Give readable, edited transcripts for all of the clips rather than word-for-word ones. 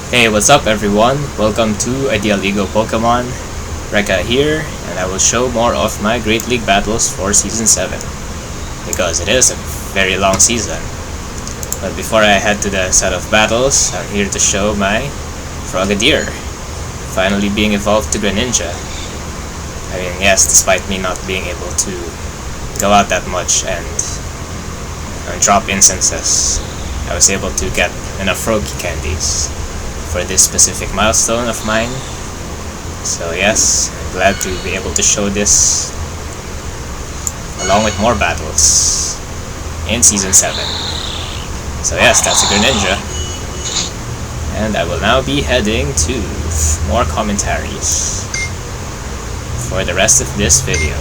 Hey, what's up everyone? Welcome to Ideal Ego Pokemon. Rekka here, and I will show more of my Great League battles for Season 7. Because it is a very long season. But before I head to the set of battles, I'm here to show my Frogadier, finally being evolved to Greninja. I mean, yes, despite me not being able to go out that much and drop instances, I was able to get enough Froakie Candies for this specific milestone of mine. So yes, I'm glad to be able to show this along with more battles in Season 7. So yes, that's a Greninja. And I will now be heading to more commentaries for the rest of this video.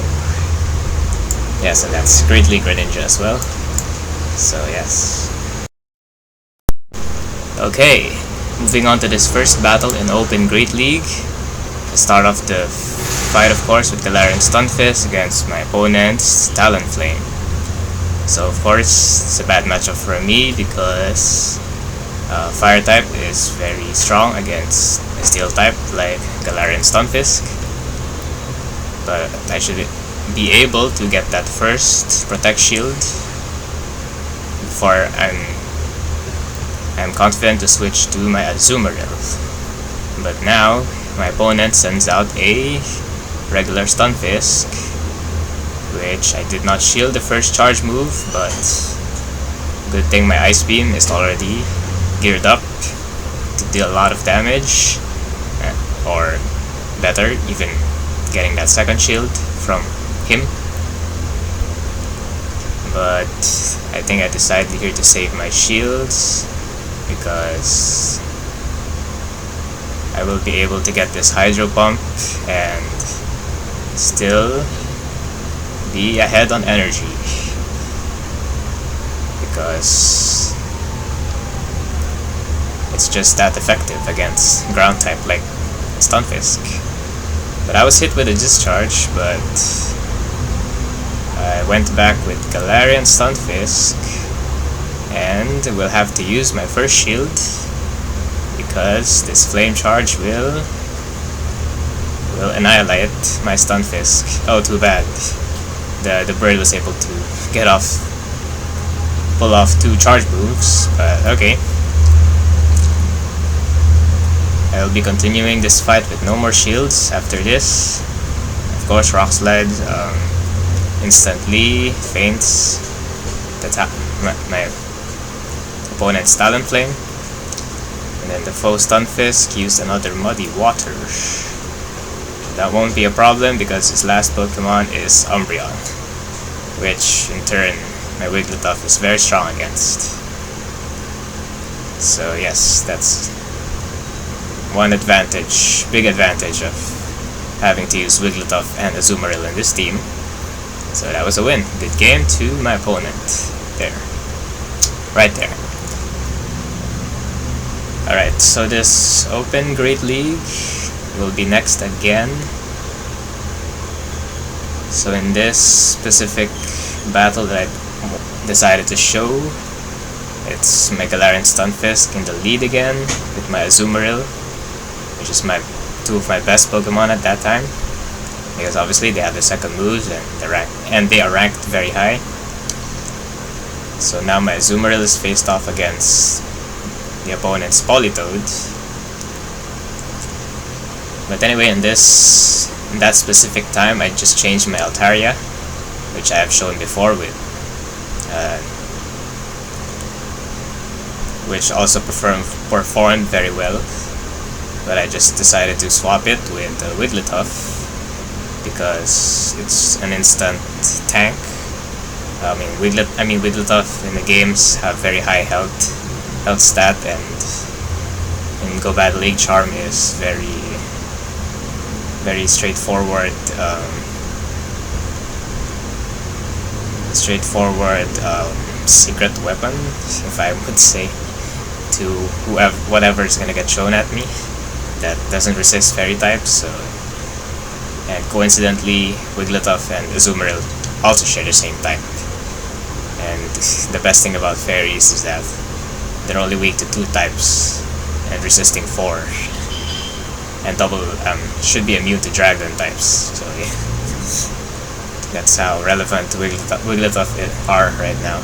Yes, and that's Great League Greninja as well. So yes. Okay, moving on to this first battle in Open Great League. To start off the fight, of course, with Galarian Stunfisk against my opponent's Talonflame. So of course, it's a bad matchup for me because Fire type is very strong against a Steel type like Galarian Stunfisk. But I should be able to get that first Protect Shield before I'm confident to switch to my Azumarill. But now, my opponent sends out a regular Stunfisk, which I did not shield the first charge move, but good thing my Ice Beam is already geared up to deal a lot of damage, or better, even getting that second shield from him. But I think I decided here to save my shields because I will be able to get this Hydro Pump and still be ahead on energy, because it's just that effective against ground type like Stunfisk. But I was hit with a discharge, but I went back with Galarian Stunfisk and will have to use my first shield because this flame charge will annihilate my Stunfisk. Oh, too bad. The bird was able to pull off two charge moves, but okay. I'll be continuing this fight with no more shields after this. Of course, Rock Slide instantly faints my opponent's Talonflame. And then the foe Stunfisk used another Muddy Water. That won't be a problem because his last Pokemon is Umbreon, which in turn my Wigglytuff is very strong against. So yes, that's one advantage, big advantage of having to use Wigglytuff and Azumarill in this team. So that was a win. Good game to my opponent. There. Right there. Alright, so this Open Great League will be next again. So in this specific battle that I decided to show, it's my Galarian Stunfisk in the lead again with my Azumarill, which is two of my best Pokemon at that time, because obviously they have the second moves and they are ranked very high. So now my Azumarill is faced off against the opponent's Politoed. But anyway, in that specific time, I just changed my Altaria, which I have shown before which also performed very well. But I just decided to swap it with Wigglytuff because it's an instant tank. Wigglytuff in the games have very high health stat, and in Go Battle League Charm is very straightforward secret weapon, if I would say, to whatever is gonna get shown at me that doesn't resist fairy types. So, and coincidentally, Wigglytuff and Azumarill also share the same type. And the best thing about fairies is that they're only weak to two types, and resisting 4. And double should be immune to dragon types. So yeah, that's how relevant Wigglytuff are right now.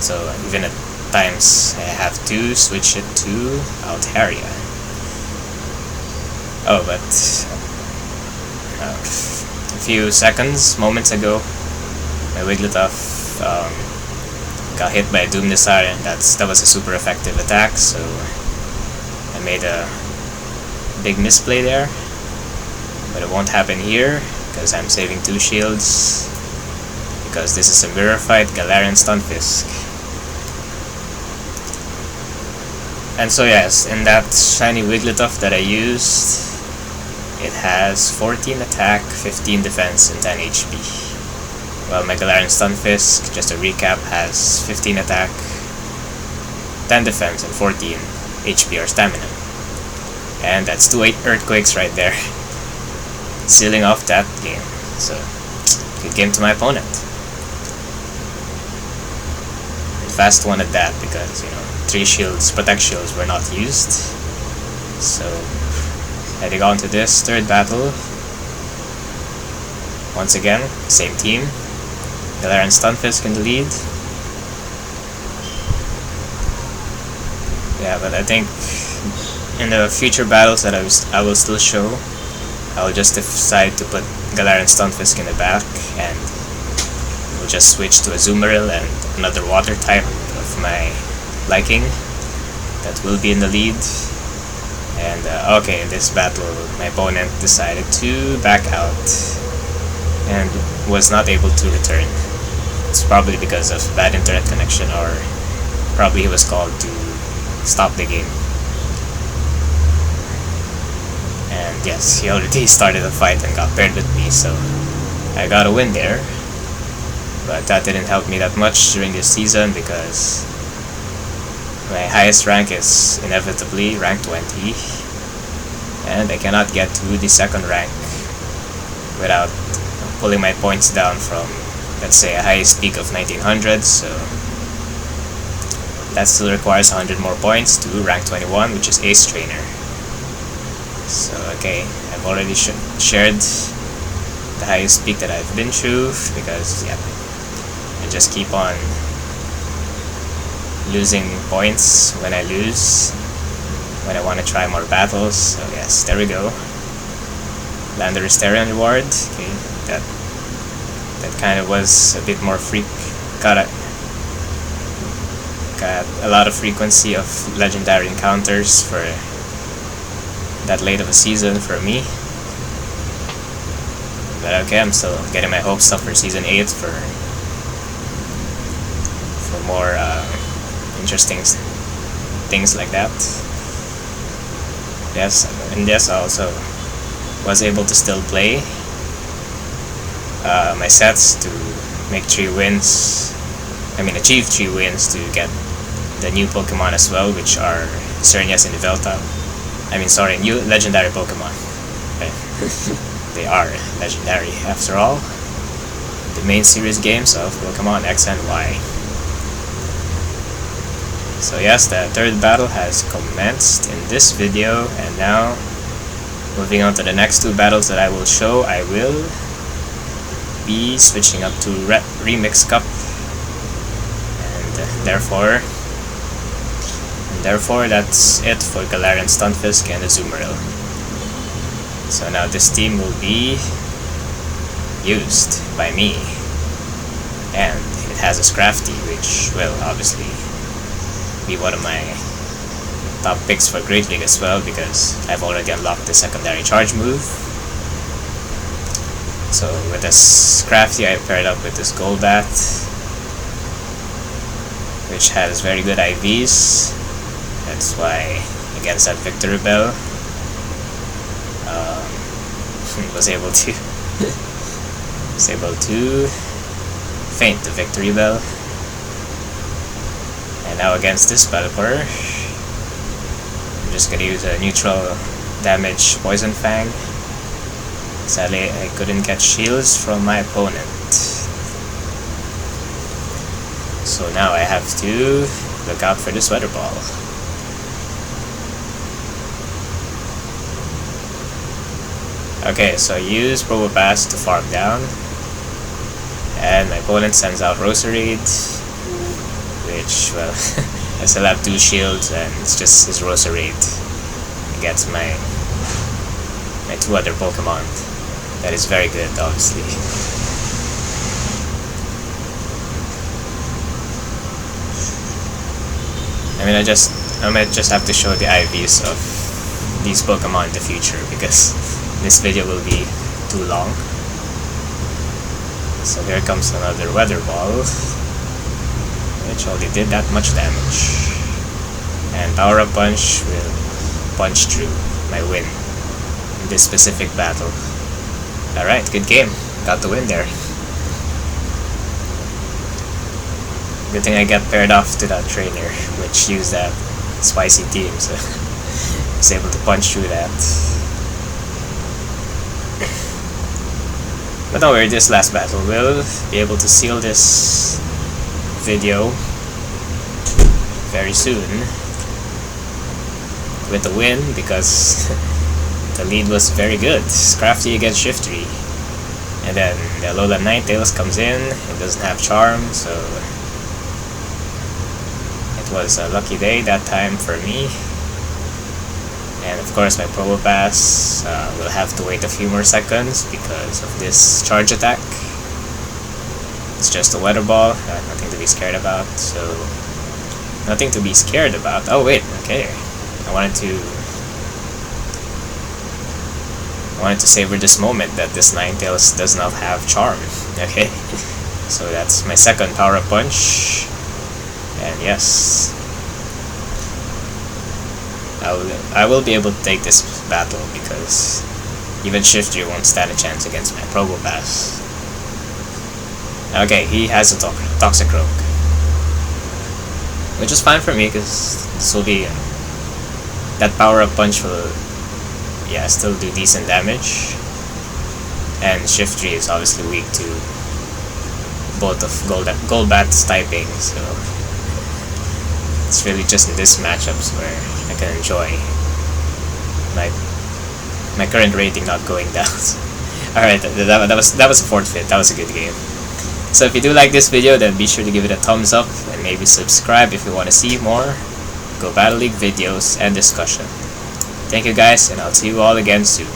So even at times I have to switch it to Altaria. Oh, but a few moments ago, my Wigglytuff got hit by a Doom Missile, and that was a super effective attack, so I made a big misplay there. But it won't happen here, because I'm saving 2 shields, because this is a mirror fight, Galarian Stunfisk. And so yes, in that shiny Wigglytuff that I used, it has 14 attack, 15 defense, and 10 HP. While my Galarian Stunfisk, just to recap, has 15 attack, 10 defense, and 14 HP or stamina. And that's 2 Earthquakes right there, sealing off that game. So, good game to my opponent. Fast one at that, because, you know, 3 shields, protect shields were not used. So, heading on to this third battle. Once again, same team. Galarian Stunfisk in the lead. Yeah, but I think in the future battles that I will still show, I will just decide to put Galarian Stunfisk in the back, and we'll just switch to a Azumarill and another water type of my liking that will be in the lead. And okay, in this battle my opponent decided to back out and was not able to return. It's probably because of bad internet connection, or probably he was called to stop the game. And yes, he already started a fight and got paired with me, so I got a win there. But that didn't help me that much during this season, because my highest rank is inevitably rank 20, and I cannot get to the second rank without pulling my points down from, let's say, a highest peak of 1900, so that still requires 100 more points to rank 21, which is Ace Trainer. So okay, I've already shared the highest peak that I've been through, because yeah, I just keep on losing points when I lose, when I want to try more battles. So yes, there we go. Land the Restarian reward. Okay, that kind of was a bit more got a lot of frequency of legendary encounters for that late of a season for me. But okay, I'm still getting my hopes up for season 8 for more interesting things like that. Yes, and yes, I also was able to still play my sets to make 3 wins. I mean, achieve 3 wins to get the new Pokemon as well, which are Xerneas and Yveltal. I mean, sorry, new legendary Pokemon. Okay. They are legendary after all. The main series games of Pokemon X and Y. So yes, the third battle has commenced in this video, and now moving on to the next 2 battles that I will show, I will be switching up to Remix Cup, and therefore that's it for Galarian Stunfisk and Azumarill. So now this team will be used by me, and it has a Scrafty, which will obviously be one of my top picks for Great League as well, because I've already unlocked the secondary charge move. So with this Scrafty, I paired up with this Golbat, which has very good IVs. That's why against that Victory Bell, was able to feint the Victory Bell. And now against this Pelipper, I'm just gonna use a neutral damage Poison Fang. Sadly, I couldn't get shields from my opponent, so now I have to look out for this Weather Ball. Okay, so I use Probopass to farm down, and my opponent sends out Roserade, which, well, I still have 2 shields, and it's just his Roserade against my 2 other Pokemon. That is very good, obviously. I mean, I might just have to show the IVs of these Pokemon in the future, because this video will be too long. So here comes another Weather Ball, which only did that much damage. And Power Up Punch will punch through my win in this specific battle. Alright, good game. Got the win there. Good thing I got paired off to that trainer, which used that spicy team, so I was able to punch through that. But don't worry, this last battle will be able to seal this video very soon with a win, because the lead was very good. Scrafty against Shiftry. And then the Alolan Ninetales comes in, it doesn't have Charm, so it was a lucky day that time for me. And of course my Probopass will have to wait a few more seconds because of this charge attack. It's just a Weather Ball, nothing to be scared about, so nothing to be scared about. Oh wait, okay. I wanted to savor this moment that this Ninetales does not have Charm. Okay, so that's my second Power Up Punch, and yes, I will be able to take this battle because even Shiftry won't stand a chance against my Probopass. Okay, he has a Toxicroak, which is fine for me because this will be that Power Up Punch will, yeah, still do decent damage, and Shiftry is obviously weak to both of Golbat's typing, so it's really just in this matchups where I can enjoy my current rating not going down. Alright, that was a 4th fit. That was a good game. So if you do like this video, then be sure to give it a thumbs up and maybe subscribe if you want to see more Go Battle League videos and discussion. Thank you guys, and I'll see you all again soon.